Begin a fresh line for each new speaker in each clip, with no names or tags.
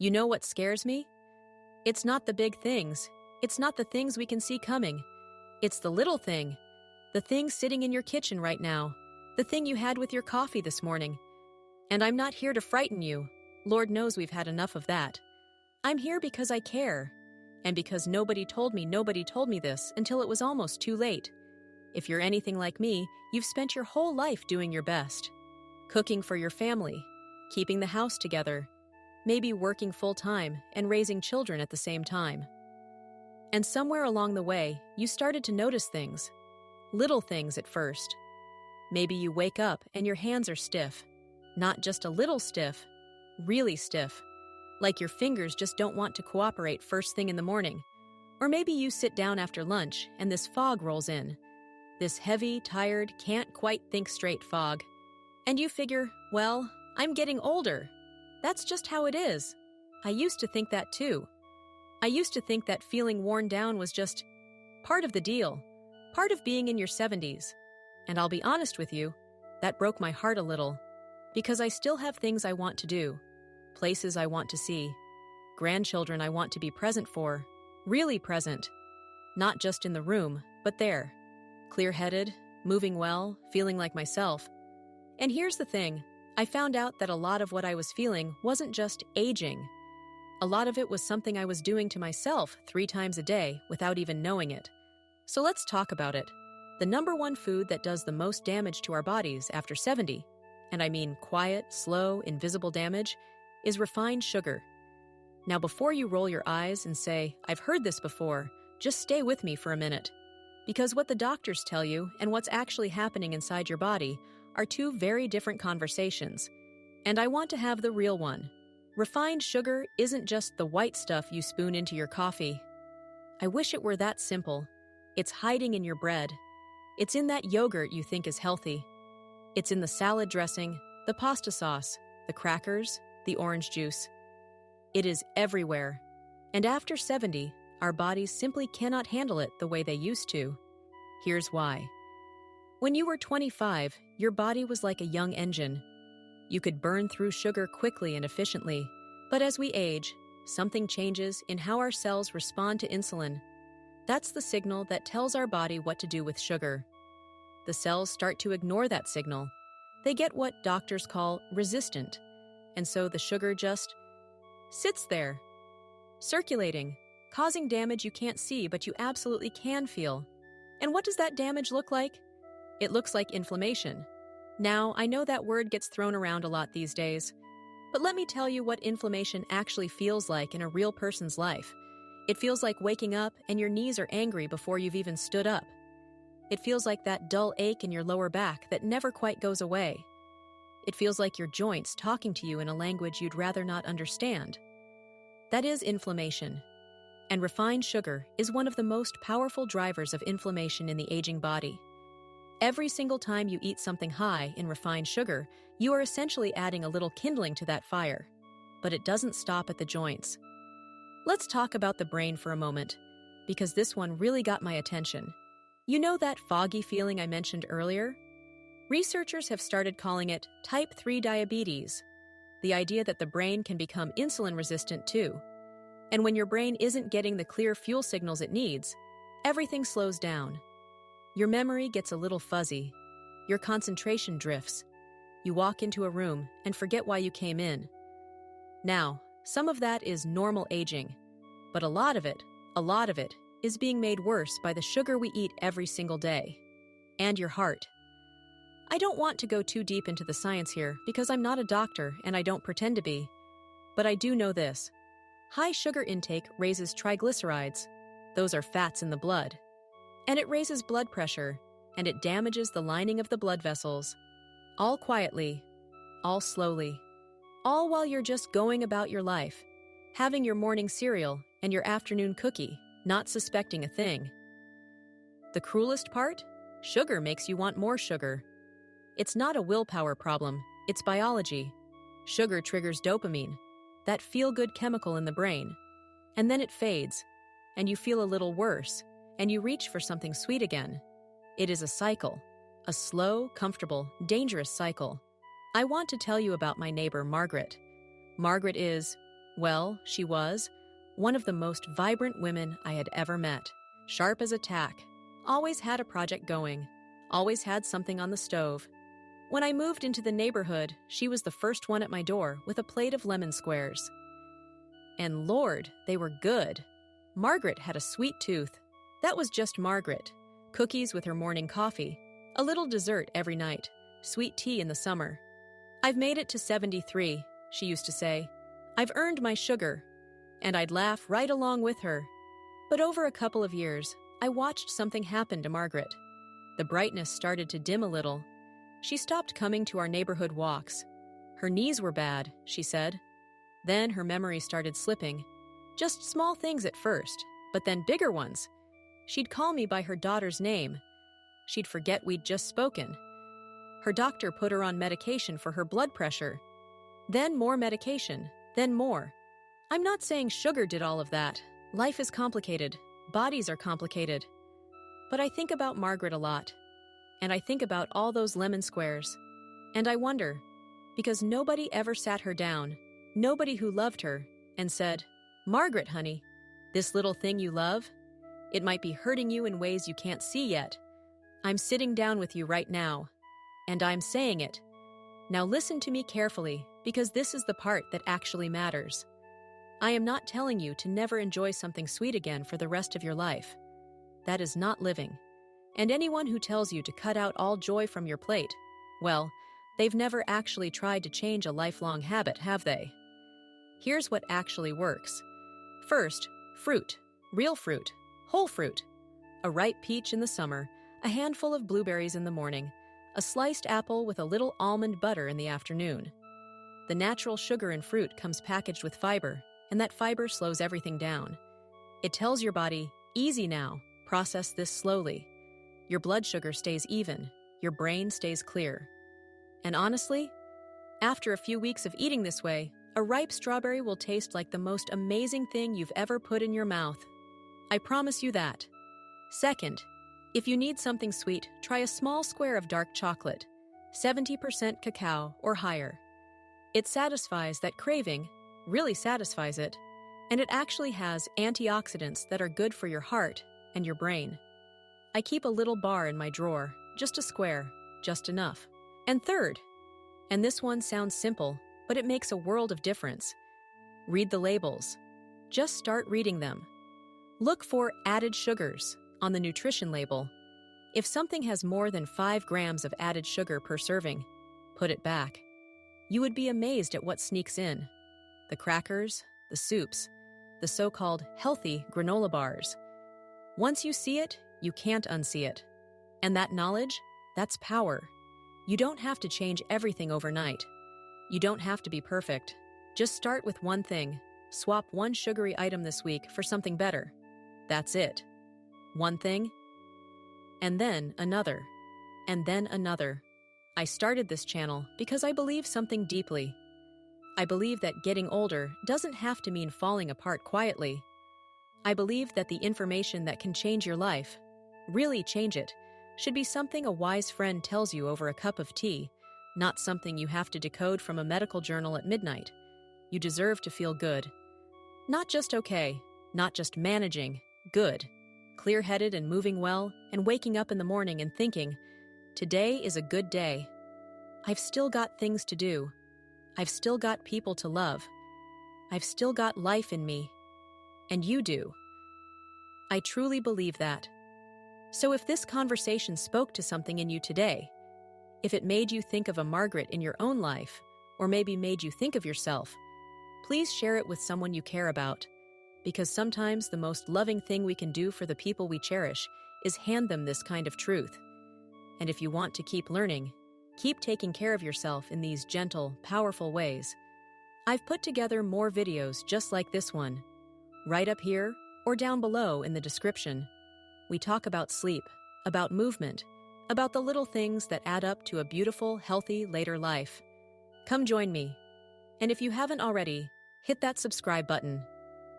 You know what scares me? It's not the big things. It's not the things we can see coming. It's the little thing. The thing sitting in your kitchen right now. The thing you had with your coffee this morning. And I'm not here to frighten you. Lord knows we've had enough of that. I'm here because I care. And because nobody told me this until it was almost too late. If you're anything like me, you've spent your whole life doing your best. Cooking for your family, keeping the house together, maybe working full-time and raising children at the same time. And somewhere along the way, you started to notice things. Little things at first. Maybe you wake up and your hands are stiff. Not just a little stiff, really stiff. Like your fingers just don't want to cooperate first thing in the morning. Or maybe you sit down after lunch and this fog rolls in. This heavy, tired, can't quite think straight fog. And you figure, well, I'm getting older. That's just how it is. I used to think that too. I used to think that feeling worn down was just part of the deal, part of being in your 70s. And I'll be honest with you, that broke my heart a little. Because I still have things I want to do, places I want to see, grandchildren I want to be present for, really present. Not just in the room, but there. Clear-headed, moving well, feeling like myself. And here's the thing, I found out that a lot of what I was feeling wasn't just aging. A lot of it was something I was doing to myself 3 times a day without even knowing it. So let's talk about it. The number one food that does the most damage to our bodies after 70, and I mean quiet, slow, invisible damage, is refined sugar. Now before you roll your eyes and say, I've heard this before, just stay with me for a minute. Because what the doctors tell you and what's actually happening inside your body are 2 very different conversations. And I want to have the real one. Refined sugar isn't just the white stuff you spoon into your coffee. I wish it were that simple. It's hiding in your bread. It's in that yogurt you think is healthy. It's in the salad dressing, the pasta sauce, the crackers, the orange juice. It is everywhere. And after 70, our bodies simply cannot handle it the way they used to. Here's why. When you were 25, your body was like a young engine. You could burn through sugar quickly and efficiently. But as we age, something changes in how our cells respond to insulin. That's the signal that tells our body what to do with sugar. The cells start to ignore that signal. They get what doctors call resistant. And so the sugar just sits there, circulating, causing damage you can't see but you absolutely can feel. And what does that damage look like? It looks like inflammation. Now, I know that word gets thrown around a lot these days, but let me tell you what inflammation actually feels like in a real person's life. It feels like waking up and your knees are angry before you've even stood up. It feels like that dull ache in your lower back that never quite goes away. It feels like your joints talking to you in a language you'd rather not understand. That is inflammation. And refined sugar is one of the most powerful drivers of inflammation in the aging body. Every single time you eat something high in refined sugar, you are essentially adding a little kindling to that fire. But it doesn't stop at the joints. Let's talk about the brain for a moment, because this one really got my attention. You know that foggy feeling I mentioned earlier? Researchers have started calling it type 3 diabetes, the idea that the brain can become insulin resistant too. And when your brain isn't getting the clear fuel signals it needs, everything slows down. Your memory gets a little fuzzy. Your concentration drifts. You walk into a room and forget why you came in. Now, some of that is normal aging, but a lot of it is being made worse by the sugar we eat every single day. And your heart. I don't want to go too deep into the science here because I'm not a doctor and I don't pretend to be. But I do know this. High sugar intake raises triglycerides. Those are fats in the blood. And it raises blood pressure, and it damages the lining of the blood vessels. All quietly, all slowly, all while you're just going about your life, having your morning cereal and your afternoon cookie, not suspecting a thing. The cruelest part? Sugar makes you want more sugar. It's not a willpower problem, it's biology. Sugar triggers dopamine, that feel-good chemical in the brain. And then it fades, and you feel a little worse, and you reach for something sweet again. It is a cycle, a slow, comfortable, dangerous cycle. I want to tell you about my neighbor, Margaret. Margaret is, Well, she was one of the most vibrant women I had ever met. Sharp as a tack, always had a project going, always had something on the stove. When I moved into the neighborhood, she was the first one at my door with a plate of lemon squares. And Lord, they were good. Margaret had a sweet tooth. That was just Margaret. Cookies with her morning coffee, a little dessert every night, sweet tea in the summer. "I've made it to 73, she used to say. "I've earned my sugar." And I'd laugh right along with her. But over a couple of years, I watched something happen to Margaret. The brightness started to dim a little. She stopped coming to our neighborhood walks. Her knees were bad, she said. Then her memory started slipping. Just small things at first, but then bigger ones. She'd call me by her daughter's name. She'd forget we'd just spoken. Her doctor put her on medication for her blood pressure. Then more medication, then more. I'm not saying sugar did all of that. Life is complicated. Bodies are complicated. But I think about Margaret a lot. And I think about all those lemon squares. And I wonder, because nobody ever sat her down, nobody who loved her, and said, "Margaret, honey, this little thing you love, it might be hurting you in ways you can't see yet. I'm sitting down with you right now, and I'm saying it. Now listen to me carefully, because this is the part that actually matters. I am not telling you to never enjoy something sweet again for the rest of your life. That is not living. And anyone who tells you to cut out all joy from your plate, well, they've never actually tried to change a lifelong habit, have they? Here's what actually works. First, fruit, real fruit, whole fruit. A ripe peach in the summer, a handful of blueberries in the morning, a sliced apple with a little almond butter in the afternoon. The natural sugar in fruit comes packaged with fiber, and that fiber slows everything down. It tells your body, easy now, process this slowly. Your blood sugar stays even, your brain stays clear. And honestly, after a few weeks of eating this way, a ripe strawberry will taste like the most amazing thing you've ever put in your mouth. I promise you that. Second, if you need something sweet, try a small square of dark chocolate, 70% cacao or higher. It satisfies that craving, really satisfies it, and it actually has antioxidants that are good for your heart and your brain. I keep a little bar in my drawer, just a square, just enough. And third, and this one sounds simple, but it makes a world of difference. Read the labels. Just start reading them. Look for added sugars on the nutrition label. If something has more than 5 grams of added sugar per serving, put it back. You would be amazed at what sneaks in. The crackers, the soups, the so-called healthy granola bars. Once you see it, you can't unsee it. And that knowledge, that's power. You don't have to change everything overnight. You don't have to be perfect. Just start with one thing. Swap one sugary item this week for something better. That's it. One thing, and then another, and then another. I started this channel because I believe something deeply. I believe that getting older doesn't have to mean falling apart quietly. I believe that the information that can change your life, really change it, should be something a wise friend tells you over a cup of tea, not something you have to decode from a medical journal at midnight. You deserve to feel good. Not just okay, not just managing, good. Clear-headed and moving well, and waking up in the morning and thinking, today is a good day. I've still got things to do. I've still got people to love. I've still got life in me. And you do. I truly believe that. So if this conversation spoke to something in you today, if it made you think of a Margaret in your own life, or maybe made you think of yourself, please share it with someone you care about, because sometimes the most loving thing we can do for the people we cherish is hand them this kind of truth. And if you want to keep learning, keep taking care of yourself in these gentle, powerful ways. I've put together more videos just like this one, right up here or down below in the description. We talk about sleep, about movement, about the little things that add up to a beautiful, healthy later life. Come join me. And if you haven't already, hit that subscribe button,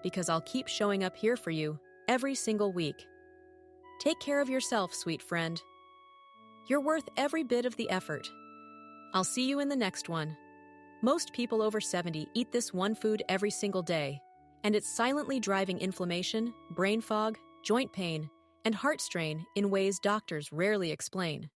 because I'll keep showing up here for you every single week. Take care of yourself, sweet friend. You're worth every bit of the effort. I'll see you in the next one. Most people over 70 eat this one food every single day, and it's silently driving inflammation, brain fog, joint pain, and heart strain in ways doctors rarely explain.